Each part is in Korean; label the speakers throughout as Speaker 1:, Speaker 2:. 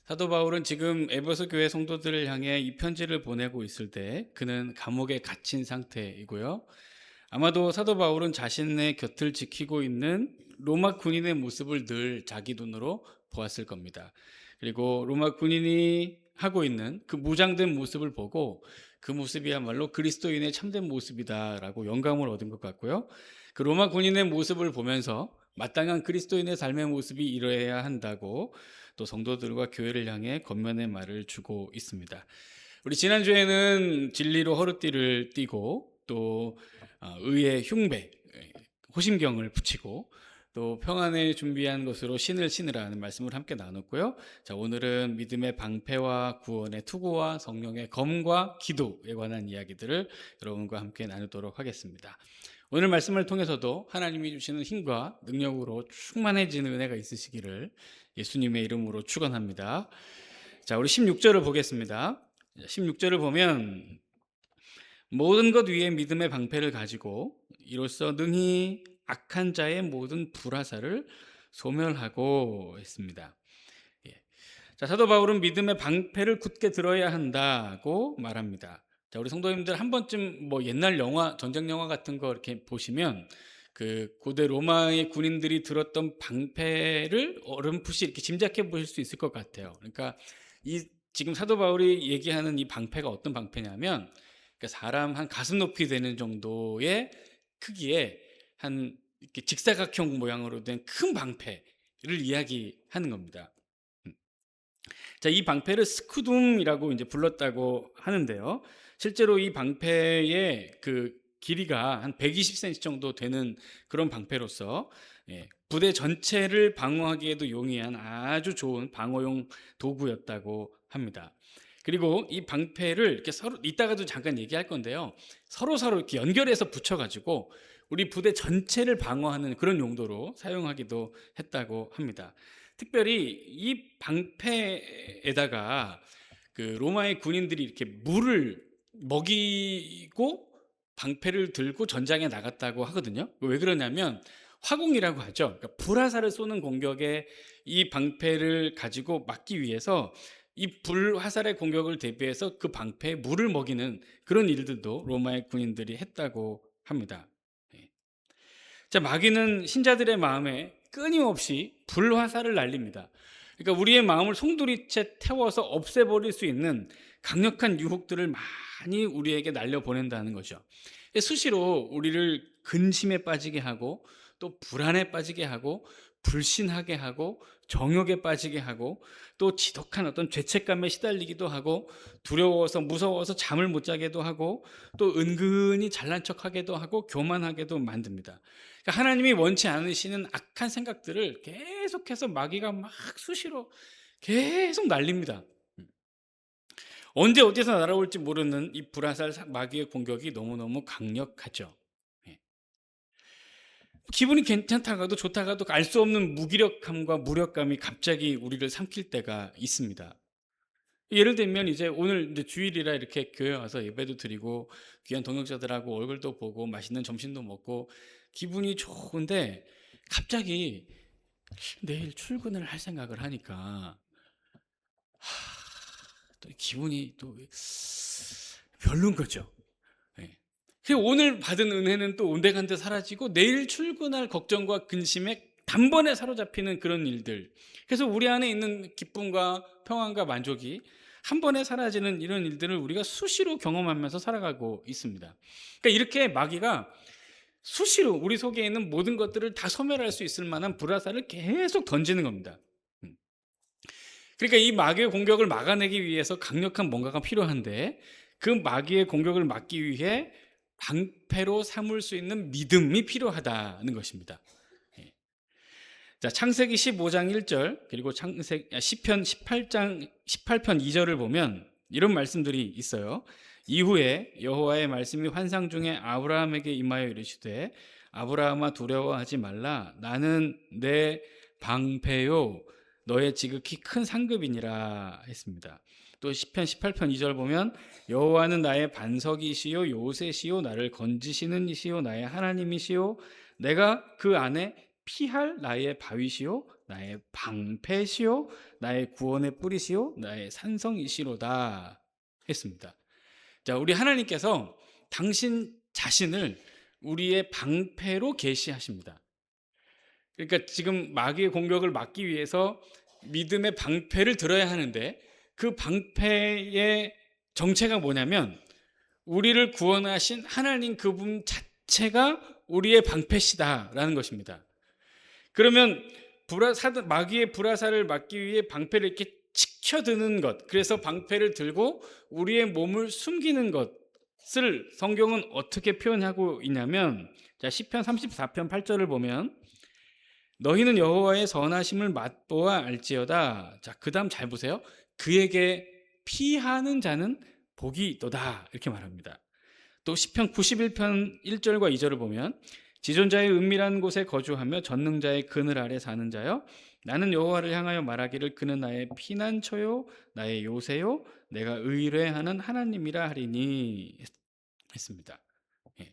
Speaker 1: 사도 바울은 지금 에베소 교회 성도들을 향해 이 편지를 보내고 있을 때 그는 감옥에 갇힌 상태이고요. 아마도 사도 바울은 자신의 곁을 지키고 있는 로마 군인의 모습을 늘 자기 눈으로 보았을 겁니다. 그리고 로마 군인이 하고 있는 그 무장된 모습을 보고 그 모습이야말로 그리스도인의 참된 모습이다라고 영감을 얻은 것 같고요. 그 로마 군인의 모습을 보면서 마땅한 그리스도인의 삶의 모습이 이러해야 한다고 또 성도들과 교회를 향해 권면의 말을 주고 있습니다. 우리 지난주에는 진리로 허리띠를 띠고 또 의의 흉배, 호심경을 붙이고 또 평안을 준비한 것으로 신을 신으라는 말씀을 함께 나눴고요. 자, 오늘은 믿음의 방패와 구원의 투구와 성령의 검과 기도에 관한 이야기들을 여러분과 함께 나누도록 하겠습니다. 오늘 말씀을 통해서도 하나님이 주시는 힘과 능력으로 충만해지는 은혜가 있으시기를 예수님의 이름으로 축원합니다. 자, 우리 16절을 보겠습니다. 16절을 보면 모든 것 위에 믿음의 방패를 가지고 이로써 능히 악한 자의 모든 불화살을 소멸하고 했습니다. 예. 자, 사도 바울은 믿음의 방패를 굳게 들어야 한다고 말합니다. 자, 우리 성도님들 한 번쯤 뭐 옛날 영화, 전쟁 영화 같은 거 이렇게 보시면 그 고대 로마의 군인들이 들었던 방패를 어렴풋이 이렇게 짐작해 보실 수 있을 것 같아요. 그러니까 이 지금 사도 바울이 얘기하는 이 방패가 어떤 방패냐면, 그러니까 사람 한 가슴 높이 되는 정도의 크기의 한 이렇게 직사각형 모양으로 된 큰 방패를 이야기하는 겁니다. 자, 이 방패를 스쿠둠이라고 이제 불렀다고 하는데요. 실제로 이 방패의 그 길이가 한 120cm 정도 되는 그런 방패로서 부대 전체를 방어하기에도 용이한 아주 좋은 방어용 도구였다고 합니다. 그리고 이 방패를 이렇게 서로 이따가도 잠깐 얘기할 건데요. 서로 이렇게 연결해서 붙여가지고 우리 부대 전체를 방어하는 그런 용도로 사용하기도 했다고 합니다. 특별히 이 방패에다가 그 로마의 군인들이 이렇게 물을 먹이고 방패를 들고 전장에 나갔다고 하거든요. 왜 그러냐면 화공이라고 하죠. 그러니까 불화살을 쏘는 공격에 이 방패를 가지고 막기 위해서 이 불화살의 공격을 대비해서 그 방패에 물을 먹이는 그런 일들도 로마의 군인들이 했다고 합니다. 자, 마귀는 신자들의 마음에 끊임없이 불화살을 날립니다. 그러니까 우리의 마음을 송두리째 태워서 없애버릴 수 있는 강력한 유혹들을 많이 우리에게 날려보낸다는 거죠. 수시로 우리를 근심에 빠지게 하고 또 불안에 빠지게 하고 불신하게 하고 정욕에 빠지게 하고 또 지독한 어떤 죄책감에 시달리기도 하고 두려워서 무서워서 잠을 못 자게도 하고 또 은근히 잘난 척하게도 하고 교만하게도 만듭니다. 그러니까 하나님이 원치 않으시는 악한 생각들을 계속해서 마귀가 막 수시로 계속 날립니다. 언제 어디서 날아올지 모르는 이 불화살 마귀의 공격이 너무너무 강력하죠. 기분이 괜찮다가도 좋다가도 알 수 없는 무기력함과 무력감이 갑자기 우리를 삼킬 때가 있습니다. 예를 들면 이제 오늘 이제 주일이라 이렇게 교회 와서 예배도 드리고 귀한 동역자들하고 얼굴도 보고 맛있는 점심도 먹고 기분이 좋은데 갑자기 내일 출근을 할 생각을 하니까 또 기분이 또 별론 거죠. 예. 그리고 오늘 받은 은혜는 또 온데간데 사라지고 내일 출근할 걱정과 근심에 단번에 사로잡히는 그런 일들. 그래서 우리 안에 있는 기쁨과 평안과 만족이 한 번에 사라지는 이런 일들을 우리가 수시로 경험하면서 살아가고 있습니다. 그러니까 이렇게 마귀가 수시로 우리 속에 있는 모든 것들을 다 소멸할 수 있을 만한 불화살을 계속 던지는 겁니다. 그러니까 이 마귀의 공격을 막아내기 위해서 강력한 뭔가가 필요한데 그 마귀의 공격을 막기 위해 방패로 삼을 수 있는 믿음이 필요하다는 것입니다. 자, 창세기 15장 1절 그리고 시편 18편 2절을 보면 이런 말씀들이 있어요. 이후에 여호와의 말씀이 환상 중에 아브라함에게 임하여 이르시되 아브라함아 두려워하지 말라 나는 내 방패요 너의 지극히 큰 상급이니라 했습니다. 또 시편 18편 2절 보면 여호와는 나의 반석이시요 요새시요 나를 건지시는 이시요 나의 하나님이시요 내가 그 안에 피할 나의 바위시요 나의 방패시요 나의 구원의 뿌리시요 나의 산성이시로다 했습니다. 자, 우리 하나님께서 당신 자신을 우리의 방패로 계시하십니다. 그러니까 지금 마귀의 공격을 막기 위해서 믿음의 방패를 들어야 하는데, 그 방패의 정체가 뭐냐면 우리를 구원하신 하나님 그분 자체가 우리의 방패시다라는 것입니다. 그러면 마귀의 불화살을 막기 위해 방패를 이렇게 치켜드는 것, 그래서 방패를 들고 우리의 몸을 숨기는 것을 성경은 어떻게 표현하고 있냐면, 자, 시편 34편 8절을 보면 너희는 여호와의 선하심을 맛보아 알지어다. 자, 그 다음 잘 보세요. 그에게 피하는 자는 복이 있도다, 이렇게 말합니다. 또 시편 91편 1절과 2절을 보면 지존자의 은밀한 곳에 거주하며 전능자의 그늘 아래 사는 자여, 나는 여호와를 향하여 말하기를 그는 나의 피난처요 나의 요새요 내가 의뢰하는 하나님이라 하리니 했습니다. 예.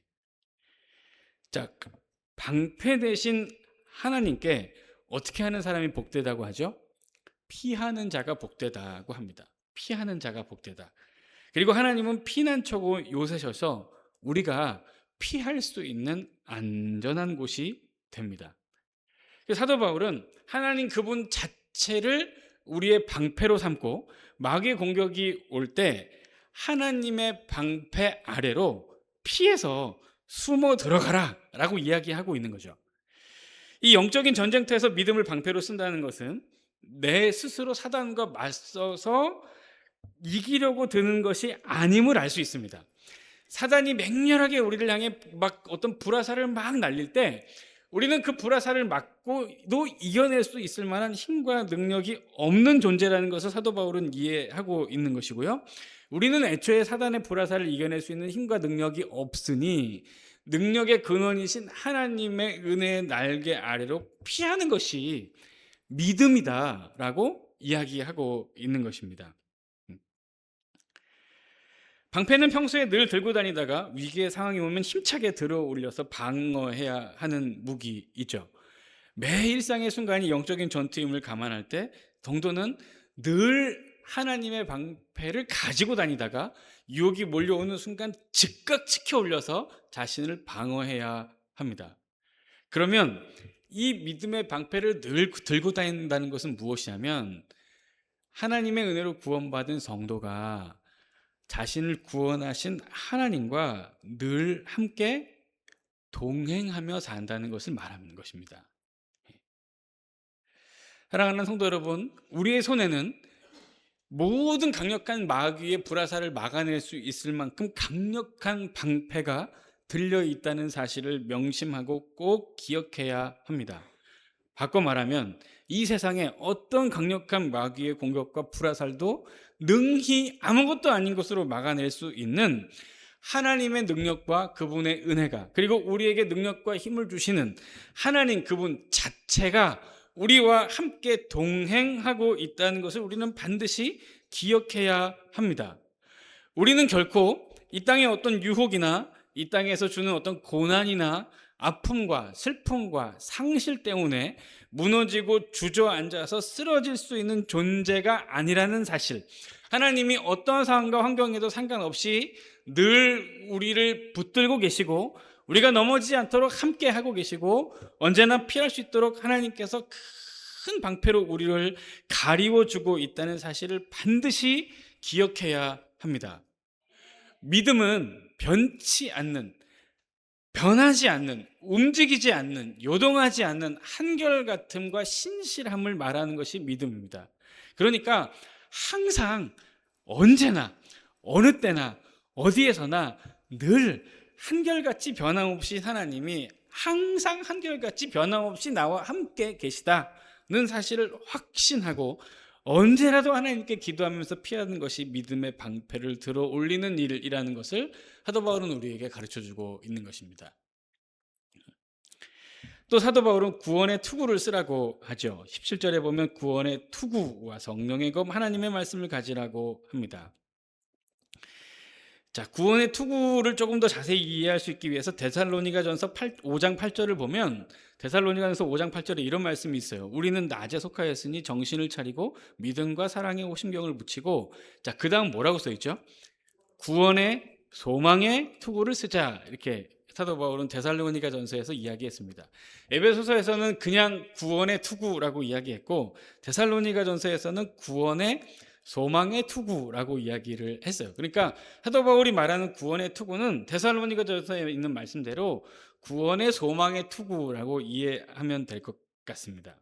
Speaker 1: 자, 방패 대신 하나님께 어떻게 하는 사람이 복되다고 하죠? 피하는 자가 복되다고 합니다. 피하는 자가 복되다. 그리고 하나님은 피난처고 요새셔서 우리가 피할 수 있는 안전한 곳이 됩니다. 사도 바울은 하나님 그분 자체를 우리의 방패로 삼고 마귀의 공격이 올 때 하나님의 방패 아래로 피해서 숨어 들어가라 라고 이야기하고 있는 거죠. 이 영적인 전쟁터에서 믿음을 방패로 쓴다는 것은 내 스스로 사단과 맞서서 이기려고 드는 것이 아님을 알 수 있습니다. 사단이 맹렬하게 우리를 향해 막 어떤 불화살을 막 날릴 때 우리는 그 불화살을 맞고도 이겨낼 수 있을 만한 힘과 능력이 없는 존재라는 것을 사도 바울은 이해하고 있는 것이고요. 우리는 애초에 사단의 불화살을 이겨낼 수 있는 힘과 능력이 없으니 능력의 근원이신 하나님의 은혜의 날개 아래로 피하는 것이 믿음이다라고 이야기하고 있는 것입니다. 방패는 평소에 늘 들고 다니다가 위기의 상황이 오면 힘차게 들어 올려서 방어해야 하는 무기이죠. 매 일상의 순간이 영적인 전투임을 감안할 때 성도는 늘 하나님의 방패를 가지고 다니다가 유혹이 몰려오는 순간 즉각 치켜 올려서 자신을 방어해야 합니다. 그러면 이 믿음의 방패를 늘 들고 다닌다는 것은 무엇이냐면 하나님의 은혜로 구원받은 성도가 자신을 구원하신 하나님과 늘 함께 동행하며 산다는 것을 말하는 것입니다. 사랑하는 성도 여러분, 우리의 손에는 모든 강력한 마귀의 불화살을 막아낼 수 있을 만큼 강력한 방패가 들려있다는 사실을 명심하고 꼭 기억해야 합니다. 바꿔 말하면 이 세상에 어떤 강력한 마귀의 공격과 불화살도 능히 아무것도 아닌 것으로 막아낼 수 있는 하나님의 능력과 그분의 은혜가, 그리고 우리에게 능력과 힘을 주시는 하나님 그분 자체가 우리와 함께 동행하고 있다는 것을 우리는 반드시 기억해야 합니다. 우리는 결코 이 땅의 어떤 유혹이나 이 땅에서 주는 어떤 고난이나 아픔과 슬픔과 상실 때문에 무너지고 주저앉아서 쓰러질 수 있는 존재가 아니라는 사실, 하나님이 어떤 상황과 환경에도 상관없이 늘 우리를 붙들고 계시고 우리가 넘어지지 않도록 함께 하고 계시고 언제나 피할 수 있도록 하나님께서 큰 방패로 우리를 가리워주고 있다는 사실을 반드시 기억해야 합니다. 믿음은 변하지 않는, 움직이지 않는, 요동하지 않는 한결같음과 신실함을 말하는 것이 믿음입니다. 그러니까 항상, 언제나, 어느 때나, 어디에서나 늘 한결같이 변함없이 하나님이 항상 한결같이 변함없이 나와 함께 계시다는 사실을 확신하고 언제라도 하나님께 기도하면서 피하는 것이 믿음의 방패를 들어 올리는 일이라는 것을 사도 바울은 우리에게 가르쳐주고 있는 것입니다. 또 사도 바울은 구원의 투구를 쓰라고 하죠. 17절에 보면 구원의 투구와 성령의 검 하나님의 말씀을 가지라고 합니다. 자, 구원의 투구를 조금 더 자세히 이해할 수 있기 위해서 데살로니가전서 5장 8절을 보면 데살로니가전서 5장 8절에 이런 말씀이 있어요. 우리는 낮에 속하였으니 정신을 차리고 믿음과 사랑에 호심경을 붙이고, 자, 그다음 뭐라고 써 있죠? 구원의 소망의 투구를 쓰자, 이렇게 사도 바울은 데살로니가전서에서 이야기했습니다. 에베소서에서는 그냥 구원의 투구라고 이야기했고, 데살로니가전서에서는 구원의 소망의 투구라고 이야기를 했어요. 그러니까 사도 바울이 말하는 구원의 투구는 데살로니가전서에 있는 말씀대로 구원의 소망의 투구라고 이해하면 될 것 같습니다.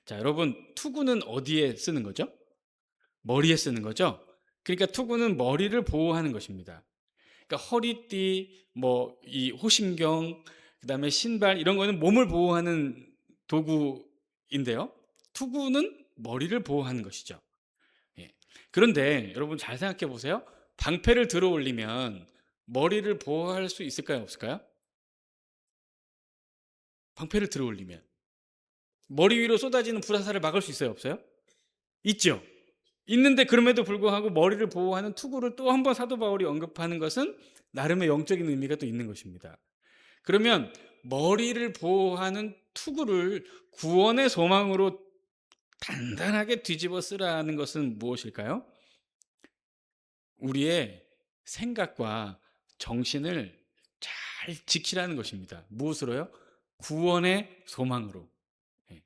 Speaker 1: 자, 여러분, 투구는 어디에 쓰는 거죠? 머리에 쓰는 거죠? 그러니까 투구는 머리를 보호하는 것입니다. 그러니까 허리띠, 뭐 이 호심경, 그다음에 신발, 이런 거는 몸을 보호하는 도구인데요. 투구는 머리를 보호하는 것이죠. 예. 그런데 여러분 잘 생각해 보세요. 방패를 들어 올리면 머리를 보호할 수 있을까요, 없을까요? 방패를 들어 올리면 머리 위로 쏟아지는 불화살을 막을 수 있어요, 없어요? 있죠. 있는데 그럼에도 불구하고 머리를 보호하는 투구를 또 한 번 사도 바울이 언급하는 것은 나름의 영적인 의미가 또 있는 것입니다. 그러면 머리를 보호하는 투구를 구원의 소망으로 단단하게 뒤집어 쓰라는 것은 무엇일까요? 우리의 생각과 정신을 잘 지키라는 것입니다. 무엇으로요? 구원의 소망으로. 예.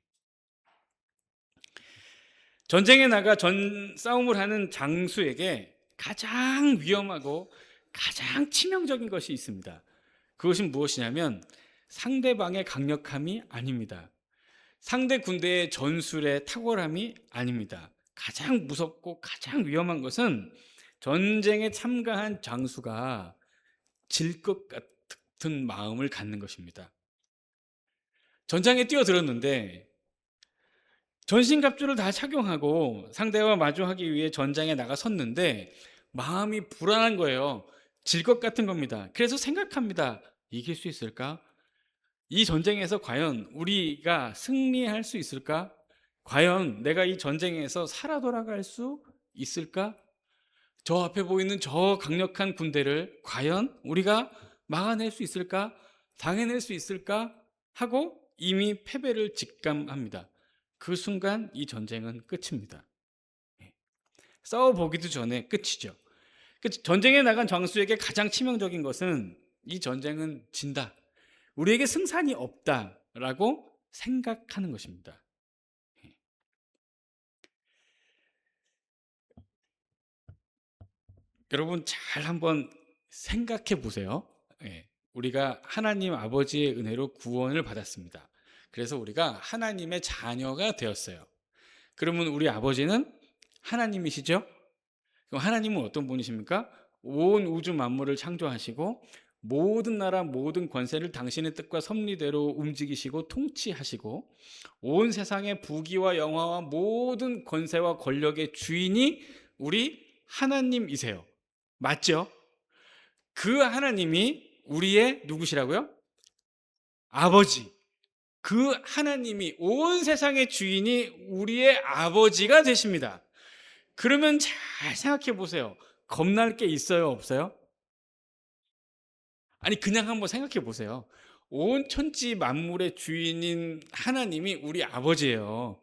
Speaker 1: 전쟁에 나가 싸움을 하는 장수에게 가장 위험하고 가장 치명적인 것이 있습니다. 그것은 무엇이냐면 상대방의 강력함이 아닙니다. 상대 군대의 전술의 탁월함이 아닙니다. 가장 무섭고 가장 위험한 것은 전쟁에 참가한 장수가 질 것 같은 마음을 갖는 것입니다. 전장에 뛰어들었는데 전신갑주를 다 착용하고 상대와 마주하기 위해 전장에 나가 섰는데 마음이 불안한 거예요. 질 것 같은 겁니다. 그래서 생각합니다. 이길 수 있을까? 이 전쟁에서 과연 우리가 승리할 수 있을까? 과연 내가 이 전쟁에서 살아 돌아갈 수 있을까? 저 앞에 보이는 저 강력한 군대를 과연 우리가 막아낼 수 있을까? 당해낼 수 있을까? 하고 이미 패배를 직감합니다. 그 순간 이 전쟁은 끝입니다. 싸워보기도 전에 끝이죠. 전쟁에 나간 장수에게 가장 치명적인 것은 이 전쟁은 진다, 우리에게 승산이 없다라고 생각하는 것입니다. 여러분 잘 한번 생각해 보세요. 우리가 하나님 아버지의 은혜로 구원을 받았습니다. 그래서 우리가 하나님의 자녀가 되었어요. 그러면 우리 아버지는 하나님이시죠? 그럼 하나님은 어떤 분이십니까? 온 우주 만물을 창조하시고 모든 나라 모든 권세를 당신의 뜻과 섭리대로 움직이시고 통치하시고 온 세상의 부귀와 영화와 모든 권세와 권력의 주인이 우리 하나님이세요. 맞죠? 그 하나님이 우리의 누구시라고요? 아버지. 그 하나님이, 온 세상의 주인이 우리의 아버지가 되십니다. 그러면 잘 생각해 보세요. 겁날 게 있어요, 없어요? 아니, 그냥 한번 생각해 보세요. 온 천지 만물의 주인인 하나님이 우리 아버지예요.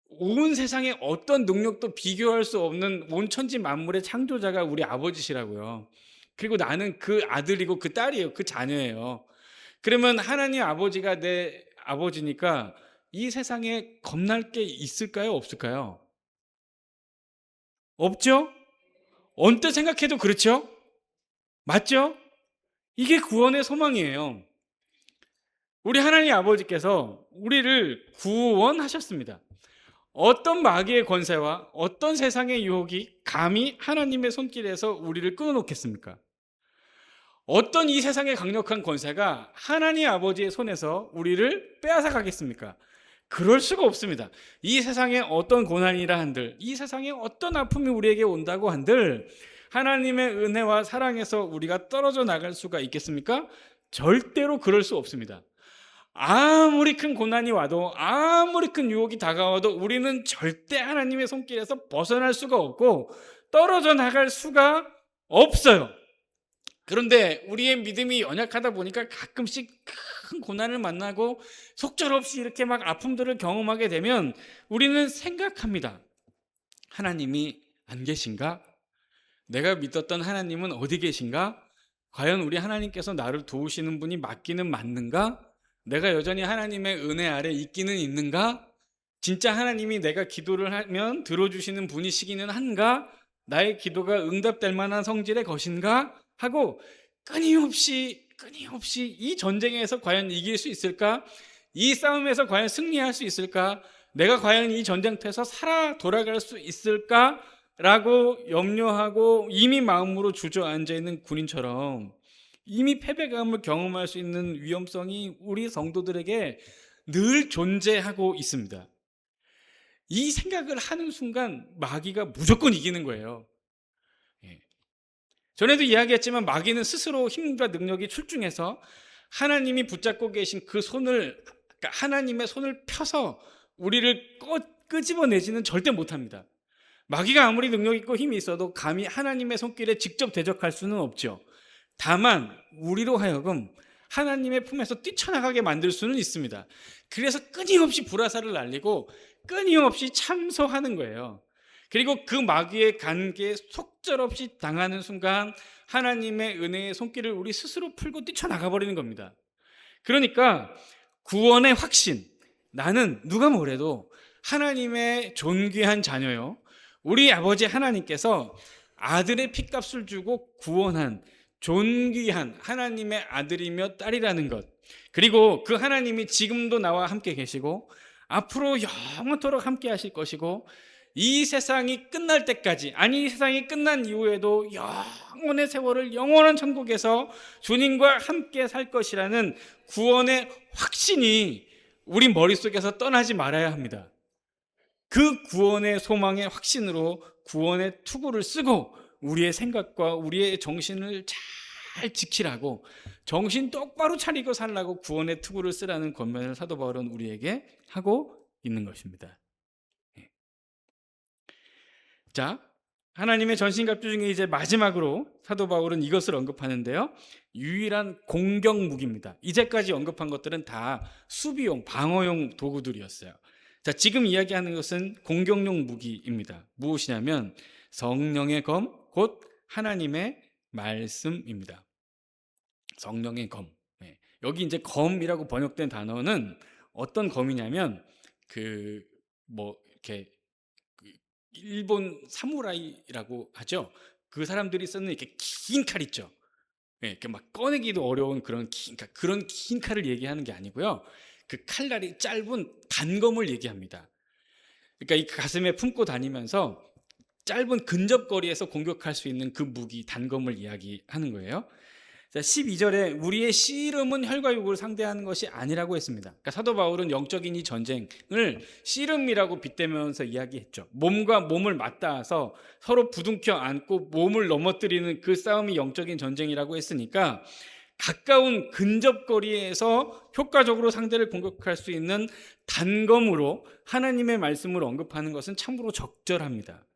Speaker 1: 온 세상에 어떤 능력도 비교할 수 없는 온 천지 만물의 창조자가 우리 아버지시라고요. 그리고 나는 그 아들이고 그 딸이에요. 그 자녀예요. 그러면 하나님 아버지가 내 아버지니까 이 세상에 겁날 게 있을까요? 없을까요? 없죠? 언뜻 생각해도 그렇죠? 맞죠? 이게 구원의 소망이에요. 우리 하나님 아버지께서 우리를 구원하셨습니다. 어떤 마귀의 권세와 어떤 세상의 유혹이 감히 하나님의 손길에서 우리를 끊어놓겠습니까? 어떤 이 세상의 강력한 권세가 하나님 아버지의 손에서 우리를 빼앗아 가겠습니까? 그럴 수가 없습니다. 이 세상에 어떤 고난이라 한들, 이 세상에 어떤 아픔이 우리에게 온다고 한들 하나님의 은혜와 사랑에서 우리가 떨어져 나갈 수가 있겠습니까? 절대로 그럴 수 없습니다. 아무리 큰 고난이 와도, 아무리 큰 유혹이 다가와도 우리는 절대 하나님의 손길에서 벗어날 수가 없고 떨어져 나갈 수가 없어요. 그런데 우리의 믿음이 연약하다 보니까 가끔씩 큰 고난을 만나고 속절없이 이렇게 막 아픔들을 경험하게 되면 우리는 생각합니다. 하나님이 안 계신가? 내가 믿었던 하나님은 어디 계신가? 과연 우리 하나님께서 나를 도우시는 분이 맞기는 맞는가? 내가 여전히 하나님의 은혜 아래 있기는 있는가? 진짜 하나님이 내가 기도를 하면 들어주시는 분이시기는 한가? 나의 기도가 응답될 만한 성질의 것인가? 하고 끊임없이 이 전쟁에서 과연 이길 수 있을까? 이 싸움에서 과연 승리할 수 있을까? 내가 과연 이 전쟁터에서 살아 돌아갈 수 있을까? 라고 염려하고 이미 마음으로 주저앉아 있는 군인처럼 이미 패배감을 경험할 수 있는 위험성이 우리 성도들에게 늘 존재하고 있습니다. 이 생각을 하는 순간 마귀가 무조건 이기는 거예요. 전에도 이야기했지만 마귀는 스스로 힘과 능력이 출중해서 하나님이 붙잡고 계신 그 손을, 그러니까 하나님의 손을 펴서 우리를 끄집어내지는 절대 못합니다. 마귀가 아무리 능력 있고 힘이 있어도 감히 하나님의 손길에 직접 대적할 수는 없죠. 다만 우리로 하여금 하나님의 품에서 뛰쳐나가게 만들 수는 있습니다. 그래서 끊임없이 불화살을 날리고 끊임없이 참소하는 거예요. 그리고 그 마귀의 관계에 속절없이 당하는 순간 하나님의 은혜의 손길을 우리 스스로 풀고 뛰쳐나가 버리는 겁니다. 그러니까 구원의 확신, 나는 누가 뭐래도 하나님의 존귀한 자녀요, 우리 아버지 하나님께서 아들의 피값을 주고 구원한 존귀한 하나님의 아들이며 딸이라는 것, 그리고 그 하나님이 지금도 나와 함께 계시고 앞으로 영원토록 함께 하실 것이고 이 세상이 끝날 때까지, 아니 이 세상이 끝난 이후에도 영원의 세월을 영원한 천국에서 주님과 함께 살 것이라는 구원의 확신이 우리 머릿속에서 떠나지 말아야 합니다. 그 구원의 소망의 확신으로 구원의 투구를 쓰고 우리의 생각과 우리의 정신을 잘 지키라고, 정신 똑바로 차리고 살라고 구원의 투구를 쓰라는 권면을 사도 바울은 우리에게 하고 있는 것입니다. 자, 하나님의 전신갑주 중에 이제 마지막으로 사도 바울은 이것을 언급하는데요, 유일한 공격 무기입니다. 이제까지 언급한 것들은 다 수비용, 방어용 도구들이었어요. 자, 지금 이야기하는 것은 공격용 무기입니다. 무엇이냐면 성령의 검, 곧 하나님의 말씀입니다. 성령의 검. 여기 이제 검이라고 번역된 단어는 어떤 검이냐면 이렇게 일본 사무라이라고 하죠. 그 사람들이 쓰는 이렇게 긴 칼 있죠. 이렇게 막 꺼내기도 어려운 그런 긴 칼을 얘기하는 게 아니고요. 그 칼날이 짧은 단검을 얘기합니다. 그러니까 이 가슴에 품고 다니면서 짧은 근접거리에서 공격할 수 있는 그 무기, 단검을 이야기하는 거예요. 자, 12절에 우리의 씨름은 혈과 육을 상대하는 것이 아니라고 했습니다. 그러니까 사도 바울은 영적인 이 전쟁을 씨름이라고 빗대면서 이야기했죠. 몸과 몸을 맞닿아서 서로 부둥켜 안고 몸을 넘어뜨리는 그 싸움이 영적인 전쟁이라고 했으니까 가까운 근접거리에서 효과적으로 상대를 공격할 수 있는 단검으로 하나님의 말씀을 언급하는 것은 참으로 적절합니다.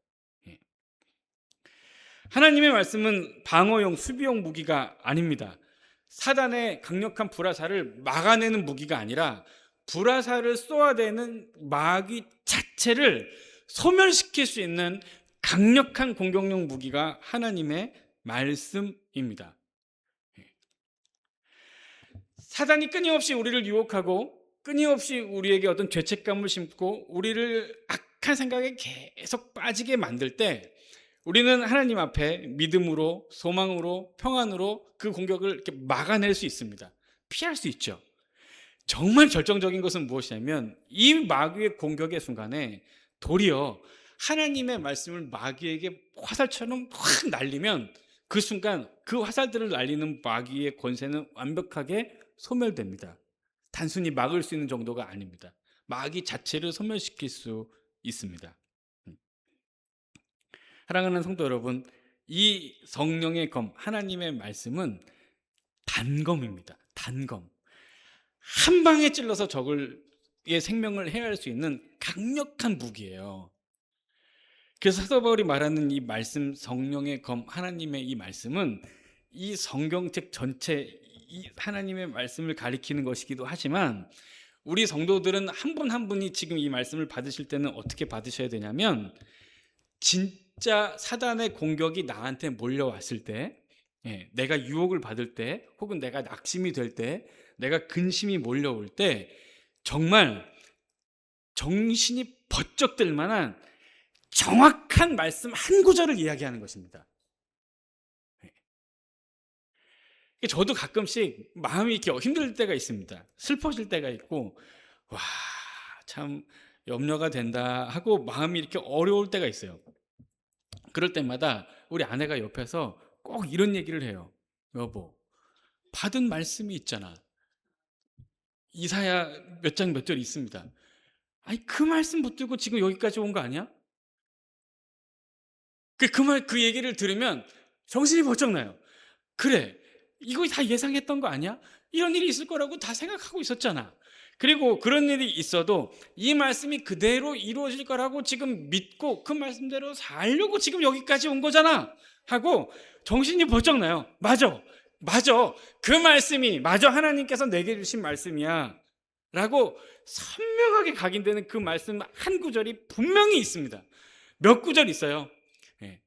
Speaker 1: 하나님의 말씀은 방어용, 수비용 무기가 아닙니다. 사단의 강력한 불화살을 막아내는 무기가 아니라 불화살을 쏘아대는 마귀 자체를 소멸시킬 수 있는 강력한 공격용 무기가 하나님의 말씀입니다. 사단이 끊임없이 우리를 유혹하고 끊임없이 우리에게 어떤 죄책감을 심고 우리를 악한 생각에 계속 빠지게 만들 때 우리는 하나님 앞에 믿음으로, 소망으로, 평안으로 그 공격을 이렇게 막아낼 수 있습니다. 피할 수 있죠. 정말 결정적인 것은 무엇이냐면 이 마귀의 공격의 순간에 도리어 하나님의 말씀을 마귀에게 화살처럼 확 날리면 그 순간 그 화살들을 날리는 마귀의 권세는 완벽하게 소멸됩니다. 단순히 막을 수 있는 정도가 아닙니다. 마귀 자체를 소멸시킬 수 있습니다. 사랑하는 성도 여러분, 이 성령의 검, 하나님의 말씀은 단검입니다. 단검. 한 방에 찔러서 적의 생명을 해할 수 있는 강력한 무기예요. 그래서 사도 바울이 말하는 이 말씀, 성령의 검, 하나님의 이 말씀은 이 성경책 전체, 이 하나님의 말씀을 가리키는 것이기도 하지만, 우리 성도들은 한 분 한 분이 지금 이 말씀을 받으실 때는 어떻게 받으셔야 되냐면, 진짜 사단의 공격이 나한테 몰려왔을 때, 내가 유혹을 받을 때, 혹은 내가 낙심이 될 때, 내가 근심이 몰려올 때, 정말 정신이 번쩍 들 만한 정확한 말씀 한 구절을 이야기하는 것입니다. 저도 가끔씩 마음이 이렇게 힘들 때가 있습니다. 슬퍼질 때가 있고, 와, 참 염려가 된다 하고 마음이 이렇게 어려울 때가 있어요. 그럴 때마다 우리 아내가 옆에서 꼭 이런 얘기를 해요. 여보, 받은 말씀이 있잖아. 이사야 몇 장 몇 절 있습니다. 아니, 그 말씀 붙들고 지금 여기까지 온 거 아니야? 그 얘기를 들으면 정신이 번쩍 나요. 그래, 이거 다 예상했던 거 아니야? 이런 일이 있을 거라고 다 생각하고 있었잖아. 그리고 그런 일이 있어도 이 말씀이 그대로 이루어질 거라고 지금 믿고 그 말씀대로 살려고 지금 여기까지 온 거잖아 하고 정신이 번쩍 나요. 맞아, 맞아, 그 말씀이 맞아, 하나님께서 내게 주신 말씀이야 라고 선명하게 각인되는 그 말씀 한 구절이 분명히 있습니다. 몇 구절 있어요. 예.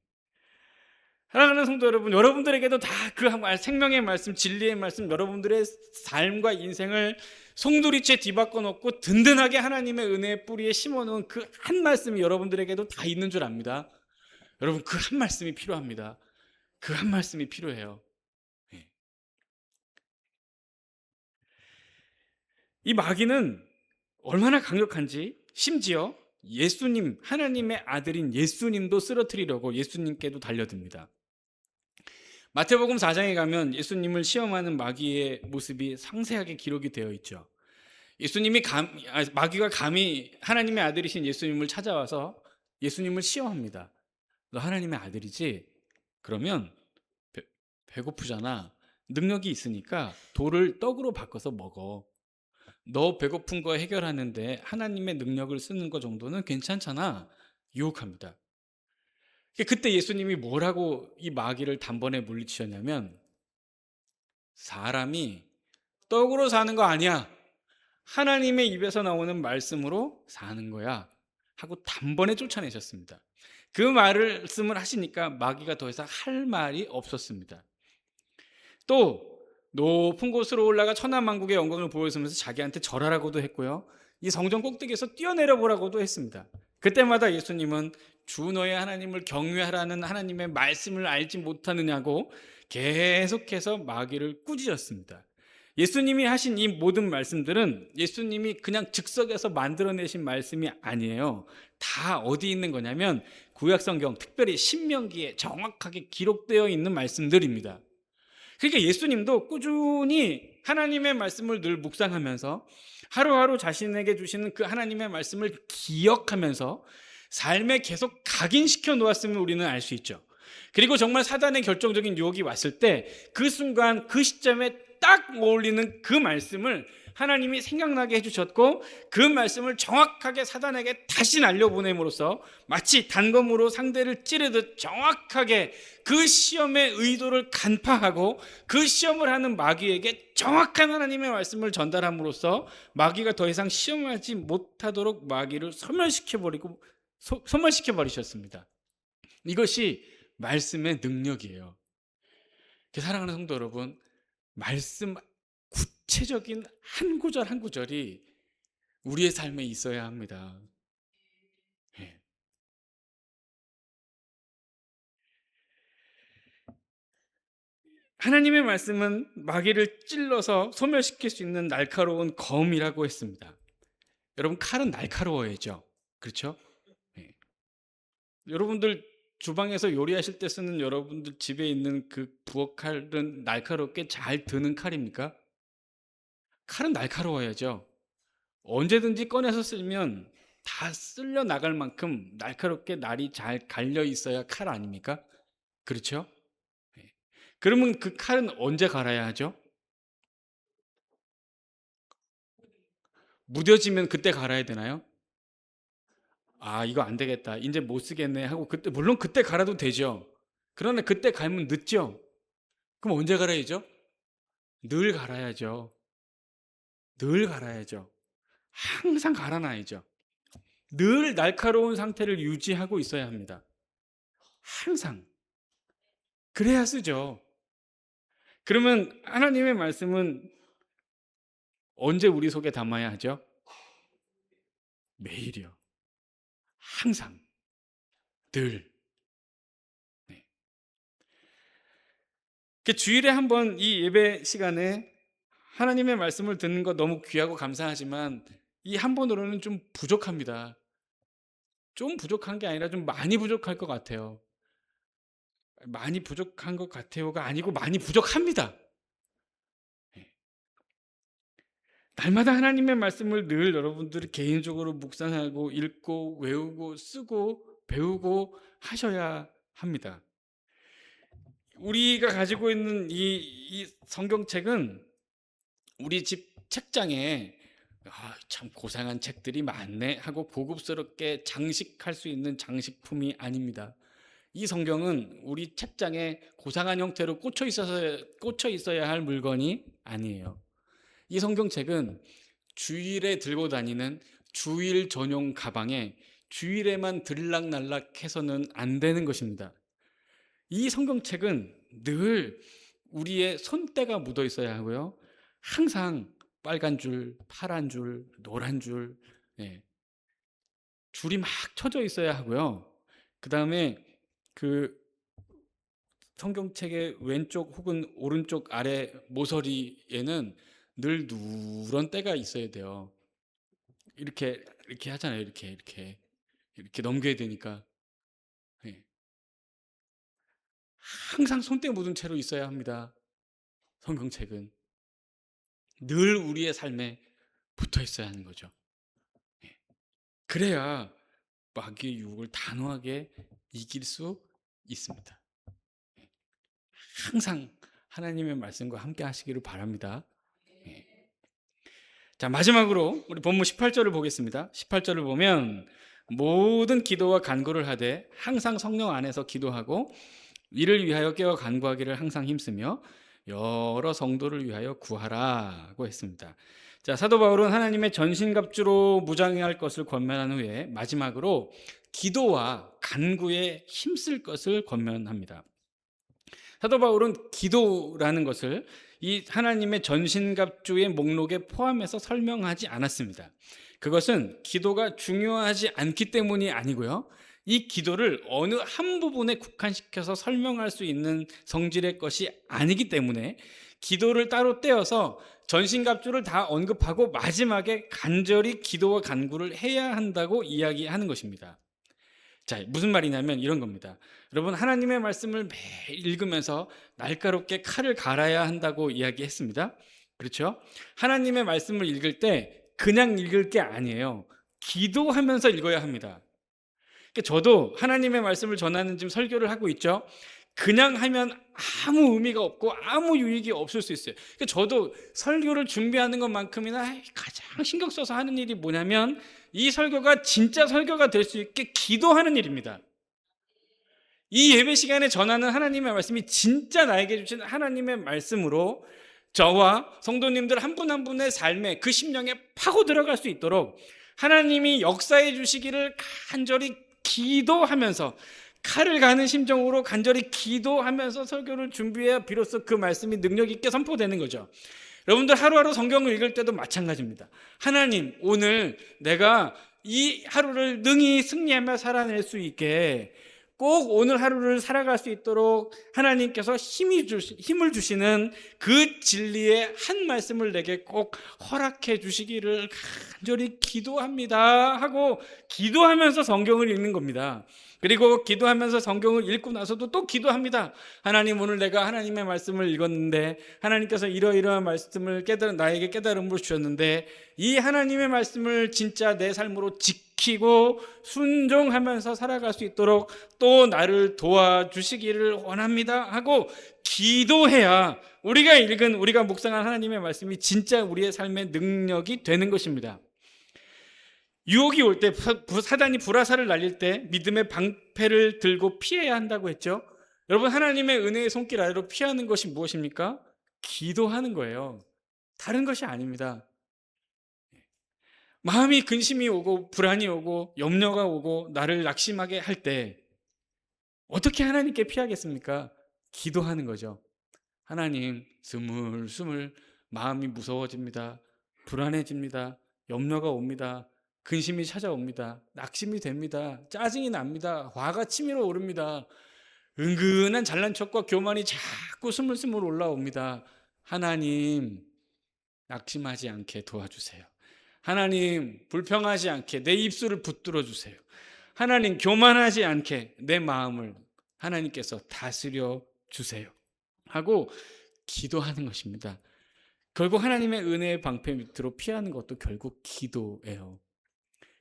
Speaker 1: 사랑하는 성도 여러분, 여러분들에게도 다 그 생명의 말씀, 진리의 말씀, 여러분들의 삶과 인생을 송두리째 뒤바꿔 놓고 든든하게 하나님의 은혜의 뿌리에 심어놓은 그 한 말씀이 여러분들에게도 다 있는 줄 압니다. 여러분, 그 한 말씀이 필요합니다. 그 한 말씀이 필요해요. 예. 이 마귀는 얼마나 강력한지, 심지어 예수님, 하나님의 아들인 예수님도 쓰러뜨리려고 예수님께도 달려듭니다. 마태복음 4장에 가면 예수님을 시험하는 마귀의 모습이 상세하게 기록이 되어 있죠. 마귀가 감히 하나님의 아들이신 예수님을 찾아와서 예수님을 시험합니다. 너 하나님의 아들이지? 그러면 배고프잖아. 능력이 있으니까 돌을 떡으로 바꿔서 먹어. 너 배고픈 거 해결하는데 하나님의 능력을 쓰는 거 정도는 괜찮잖아. 유혹합니다. 그때 예수님이 뭐라고 이 마귀를 단번에 물리치셨냐면, 사람이 떡으로 사는 거 아니야. 하나님의 입에서 나오는 말씀으로 사는 거야 하고 단번에 쫓아내셨습니다. 그 말씀을 하시니까 마귀가 더 이상 할 말이 없었습니다. 또 높은 곳으로 올라가 천하만국의 영광을 보여주면서 자기한테 절하라고도 했고요. 이 성전 꼭대기에서 뛰어내려 보라고도 했습니다. 그때마다 예수님은 주 너의 하나님을 경외하라는 하나님의 말씀을 알지 못하느냐고 계속해서 마귀를 꾸짖었습니다. 예수님이 하신 이 모든 말씀들은 예수님이 그냥 즉석에서 만들어내신 말씀이 아니에요. 다 어디 있는 거냐면 구약성경, 특별히 신명기에 정확하게 기록되어 있는 말씀들입니다. 그러니까 예수님도 꾸준히 하나님의 말씀을 늘 묵상하면서 하루하루 자신에게 주시는 그 하나님의 말씀을 기억하면서 삶에 계속 각인시켜 놓았음을 우리는 알 수 있죠. 그리고 정말 사단의 결정적인 유혹이 왔을 때 그 순간 그 시점에 딱 어울리는 그 말씀을 하나님이 생각나게 해주셨고, 그 말씀을 정확하게 사단에게 다시 날려보냄으로써 마치 단검으로 상대를 찌르듯 정확하게 그 시험의 의도를 간파하고 그 시험을 하는 마귀에게 정확한 하나님의 말씀을 전달함으로써 마귀가 더 이상 시험하지 못하도록 마귀를 소멸시켜버리셨습니다. 이것이 말씀의 능력이에요. 사랑하는 성도 여러분, 말씀 구체적인 한 구절 한 구절이 우리의 삶에 있어야 합니다. 예. 하나님의 말씀은 마귀를 찔러서 소멸시킬 수 있는 날카로운 검이라고 했습니다. 여러분, 칼은 날카로워야죠. 그렇죠? 예. 여러분들 주방에서 요리하실 때 쓰는 여러분들 집에 있는 그 부엌 칼은 날카롭게 잘 드는 칼입니까? 칼은 날카로워야죠. 언제든지 꺼내서 쓰면 다 쓸려 나갈 만큼 날카롭게 날이 잘 갈려 있어야 칼 아닙니까? 그렇죠? 네. 그러면 그 칼은 언제 갈아야 하죠? 무뎌지면 그때 갈아야 되나요? 아, 이거 안 되겠다. 이제 못 쓰겠네 하고 그때 물론 그때 갈아도 되죠. 그러나 그때 갈면 늦죠. 그럼 언제 갈아야죠? 늘 갈아야죠. 늘 갈아야죠. 항상 갈아놔야죠. 늘 날카로운 상태를 유지하고 있어야 합니다. 항상. 그래야 쓰죠. 그러면 하나님의 말씀은 언제 우리 속에 담아야 하죠? 매일이요. 항상. 늘. 네. 주일에 한번 이 예배 시간에 하나님의 말씀을 듣는 거 너무 귀하고 감사하지만 이 한 번으로는 좀 부족합니다. 좀 부족한 게 아니라 좀 많이 부족할 것 같아요. 많이 부족한 것 같아요가 아니고 많이 부족합니다. 예. 날마다 하나님의 말씀을 늘 여러분들이 개인적으로 묵상하고 읽고 외우고 쓰고 배우고 하셔야 합니다. 우리가 가지고 있는 이 성경책은 우리 집 책장에 참 고상한 책들이 많네 하고 고급스럽게 장식할 수 있는 장식품이 아닙니다. 이 성경은 우리 책장에 고상한 형태로 꽂혀 있어야 할 물건이 아니에요. 이 성경책은 주일에 들고 다니는 주일 전용 가방에 주일에만 들락날락 해서는 안 되는 것입니다. 이 성경책은 늘 우리의 손때가 묻어 있어야 하고요. 항상 빨간 줄, 파란 줄, 노란 줄, 예, 줄이 막 쳐져 있어야 하고요. 그 다음에 그 성경책의 왼쪽 혹은 오른쪽 아래 모서리에는 늘 누런 때가 있어야 돼요. 이렇게 하잖아요. 이렇게 넘겨야 되니까. 예. 항상 손때 묻은 채로 있어야 합니다. 성경책은 늘 우리의 삶에 붙어 있어야 하는 거죠. 예. 그래야 마귀의 유혹을 단호하게 이길 수 있습니다. 예. 항상 하나님의 말씀과 함께 하시기를 바랍니다. 예. 자, 마지막으로 우리 본문 18절을 보겠습니다. 18절을 보면 모든 기도와 간구를 하되 항상 성령 안에서 기도하고 이를 위하여 깨어 간구하기를 항상 힘쓰며 여러 성도를 위하여 구하라고 했습니다. 자, 사도 바울은 하나님의 전신갑주로 무장할 것을 권면한 후에 마지막으로 기도와 간구에 힘쓸 것을 권면합니다. 사도 바울은 기도라는 것을 이 하나님의 전신갑주의 목록에 포함해서 설명하지 않았습니다. 그것은 기도가 중요하지 않기 때문이 아니고요. 이 기도를 어느 한 부분에 국한시켜서 설명할 수 있는 성질의 것이 아니기 때문에 기도를 따로 떼어서 전신갑주를 다 언급하고 마지막에 간절히 기도와 간구를 해야 한다고 이야기하는 것입니다. 자, 무슨 말이냐면 이런 겁니다. 여러분, 하나님의 말씀을 매일 읽으면서 날카롭게 칼을 갈아야 한다고 이야기했습니다. 그렇죠? 하나님의 말씀을 읽을 때 그냥 읽을 게 아니에요. 기도하면서 읽어야 합니다. 저도 하나님의 말씀을 전하는 지금 설교를 하고 있죠. 그냥 하면 아무 의미가 없고 아무 유익이 없을 수 있어요. 저도 설교를 준비하는 것만큼이나 가장 신경 써서 하는 일이 뭐냐면 이 설교가 진짜 설교가 될 수 있게 기도하는 일입니다. 이 예배 시간에 전하는 하나님의 말씀이 진짜 나에게 주신 하나님의 말씀으로 저와 성도님들 한 분 한 분의 삶에 그 심령에 파고 들어갈 수 있도록 하나님이 역사해 주시기를 간절히 기도하면서 칼을 가는 심정으로 간절히 기도하면서 설교를 준비해야 비로소 그 말씀이 능력 있게 선포되는 거죠. 여러분들 하루하루 성경을 읽을 때도 마찬가지입니다. 하나님, 오늘 내가 이 하루를 능히 승리하며 살아낼 수 있게 꼭 오늘 하루를 살아갈 수 있도록 하나님께서 힘을 주시는 그 진리의 한 말씀을 내게 꼭 허락해 주시기를 간절히 기도합니다 하고 기도하면서 성경을 읽는 겁니다. 그리고 기도하면서 성경을 읽고 나서도 또 기도합니다. 하나님, 오늘 내가 하나님의 말씀을 읽었는데 하나님께서 이러이러한 말씀을 나에게 깨달음으로 주셨는데 이 하나님의 말씀을 진짜 내 삶으로 지키고 순종하면서 살아갈 수 있도록 또 나를 도와주시기를 원합니다 하고 기도해야 우리가 묵상한 하나님의 말씀이 진짜 우리의 삶의 능력이 되는 것입니다. 유혹이 올 때, 사단이 불화살을 날릴 때 믿음의 방패를 들고 피해야 한다고 했죠. 여러분, 하나님의 은혜의 손길 아래로 피하는 것이 무엇입니까? 기도하는 거예요. 다른 것이 아닙니다. 마음이 근심이 오고 불안이 오고 염려가 오고 나를 낙심하게 할 때 어떻게 하나님께 피하겠습니까? 기도하는 거죠. 하나님, 스물스물 마음이 무서워집니다. 불안해집니다. 염려가 옵니다. 근심이 찾아옵니다. 낙심이 됩니다. 짜증이 납니다. 화가 치밀어 오릅니다. 은근한 잘난 척과 교만이 자꾸 스물스물 올라옵니다. 하나님, 낙심하지 않게 도와주세요. 하나님, 불평하지 않게 내 입술을 붙들어 주세요. 하나님, 교만하지 않게 내 마음을 하나님께서 다스려 주세요 하고 기도하는 것입니다. 결국 하나님의 은혜의 방패 밑으로 피하는 것도 결국 기도예요.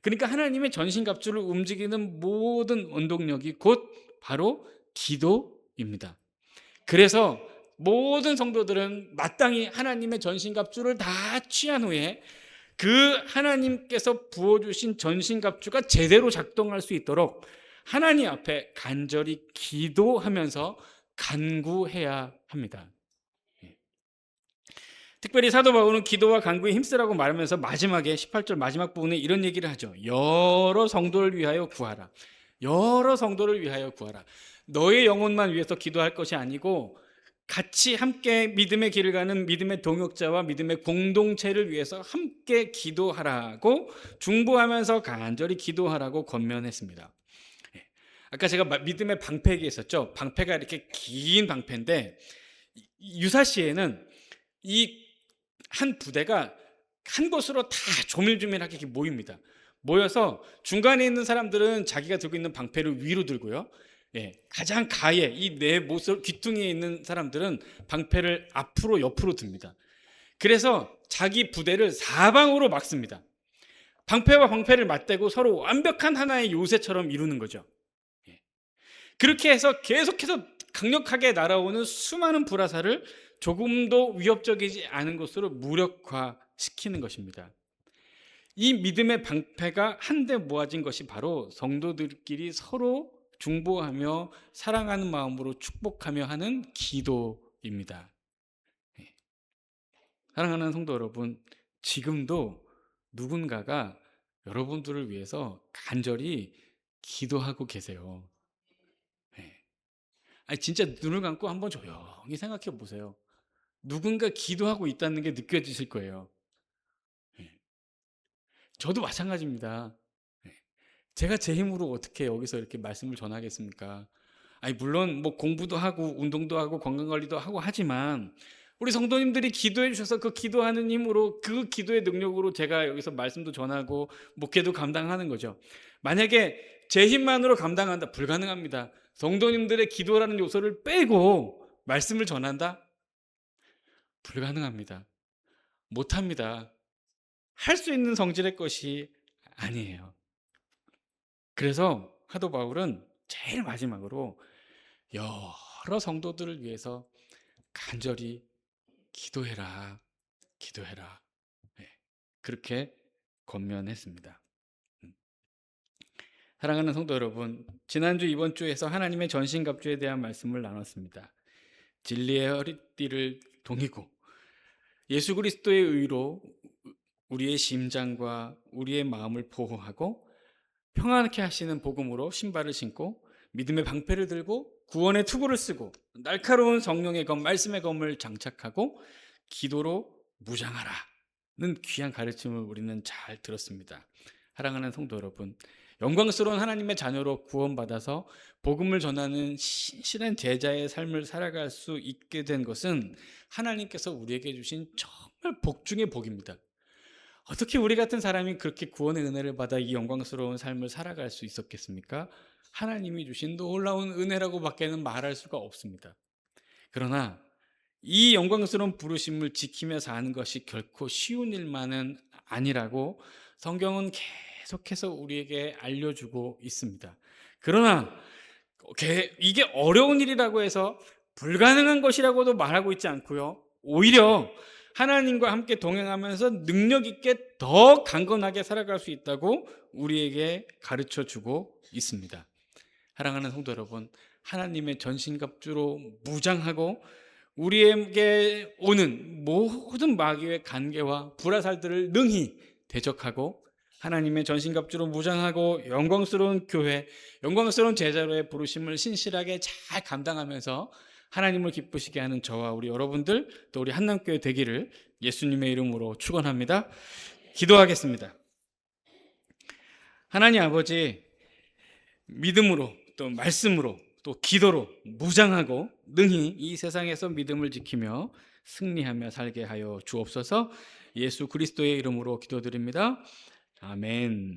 Speaker 1: 그러니까 하나님의 전신갑주를 움직이는 모든 원동력이 곧 바로 기도입니다. 그래서 모든 성도들은 마땅히 하나님의 전신갑주를 다 취한 후에 그 하나님께서 부어주신 전신갑주가 제대로 작동할 수 있도록 하나님 앞에 간절히 기도하면서 간구해야 합니다. 특별히 사도 바울은 기도와 간구에 힘쓰라고 말하면서 마지막에 18절 마지막 부분에 이런 얘기를 하죠. 여러 성도를 위하여 구하라. 여러 성도를 위하여 구하라. 너의 영혼만 위해서 기도할 것이 아니고 같이 함께 믿음의 길을 가는 믿음의 동역자와 믿음의 공동체를 위해서 함께 기도하라고 중보하면서 간절히 기도하라고 권면했습니다. 아까 제가 믿음의 방패 얘기했었죠. 방패가 이렇게 긴 방패인데 유사시에는 이 한 부대가 한 곳으로 다 조밀조밀하게 모입니다. 모여서 중간에 있는 사람들은 자기가 들고 있는 방패를 위로 들고요. 가장 가에 이 내 모습 귀퉁이에 있는 사람들은 방패를 앞으로 옆으로 듭니다. 그래서 자기 부대를 사방으로 막습니다. 방패와 방패를 맞대고 서로 완벽한 하나의 요새처럼 이루는 거죠. 그렇게 해서 계속해서 강력하게 날아오는 수많은 불화살을 조금도 위협적이지 않은 것으로 무력화시키는 것입니다. 이 믿음의 방패가 한데 모아진 것이 바로 성도들끼리 서로 중보하며 사랑하는 마음으로 축복하며 하는 기도입니다. 사랑하는 성도 여러분, 지금도 누군가가 여러분들을 위해서 간절히 기도하고 계세요. 아니, 진짜 눈을 감고 한번 조용히 생각해 보세요. 누군가 기도하고 있다는 게 느껴지실 거예요. 저도 마찬가지입니다. 제가 제 힘으로 어떻게 여기서 이렇게 말씀을 전하겠습니까? 아니, 물론 뭐 공부도 하고 운동도 하고 건강관리도 하고 하지만 우리 성도님들이 기도해 주셔서 그 기도하는 힘으로 그 기도의 능력으로 제가 여기서 말씀도 전하고 목회도 감당하는 거죠. 만약에 제 힘만으로 감당한다? 불가능합니다. 성도님들의 기도라는 요소를 빼고 말씀을 전한다? 불가능합니다. 못합니다. 할 수 있는 성질의 것이 아니에요. 그래서 사도 바울은 제일 마지막으로 여러 성도들을 위해서 간절히 기도해라. 그렇게 권면했습니다. 사랑하는 성도 여러분, 지난주 이번 주에서 하나님의 전신갑주에 대한 말씀을 나눴습니다. 진리의 허리띠를 동이고 예수 그리스도의 의로 우리의 심장과 우리의 마음을 보호하고 평안케 하시는 복음으로 신발을 신고 믿음의 방패를 들고 구원의 투구를 쓰고 날카로운 성령의 검, 말씀의 검을 장착하고 기도로 무장하라는 귀한 가르침을 우리는 잘 들었습니다. 사랑하는 성도 여러분, 영광스러운 하나님의 자녀로 구원받아서 복음을 전하는 신실한 제자의 삶을 살아갈 수 있게 된 것은 하나님께서 우리에게 주신 정말 복 중의 복입니다. 어떻게 우리 같은 사람이 그렇게 구원의 은혜를 받아 이 영광스러운 삶을 살아갈 수 있었겠습니까? 하나님이 주신 놀라운 은혜라고 밖에는 말할 수가 없습니다. 그러나 이 영광스러운 부르심을 지키며 사는 것이 결코 쉬운 일만은 아니라고 성경은 계속해서 우리에게 알려주고 있습니다. 그러나 이게 어려운 일이라고 해서 불가능한 것이라고도 말하고 있지 않고요. 오히려 하나님과 함께 동행하면서 능력 있게 더 강건하게 살아갈 수 있다고 우리에게 가르쳐 주고 있습니다. 사랑하는 성도 여러분, 하나님의 전신갑주로 무장하고 우리에게 오는 모든 마귀의 간계와 불화살들을 능히 대적하고 하나님의 전신갑주로 무장하고 영광스러운 교회, 영광스러운 제자로의 부르심을 신실하게 잘 감당하면서 하나님을 기쁘시게 하는 저와 우리 여러분들, 또 우리 한남교회 되기를 예수님의 이름으로 축원합니다. 기도하겠습니다. 하나님 아버지, 믿음으로 또 말씀으로 또 기도로 무장하고 능히 이 세상에서 믿음을 지키며 승리하며 살게 하여 주옵소서. 예수 그리스도의 이름으로 기도드립니다. 아멘.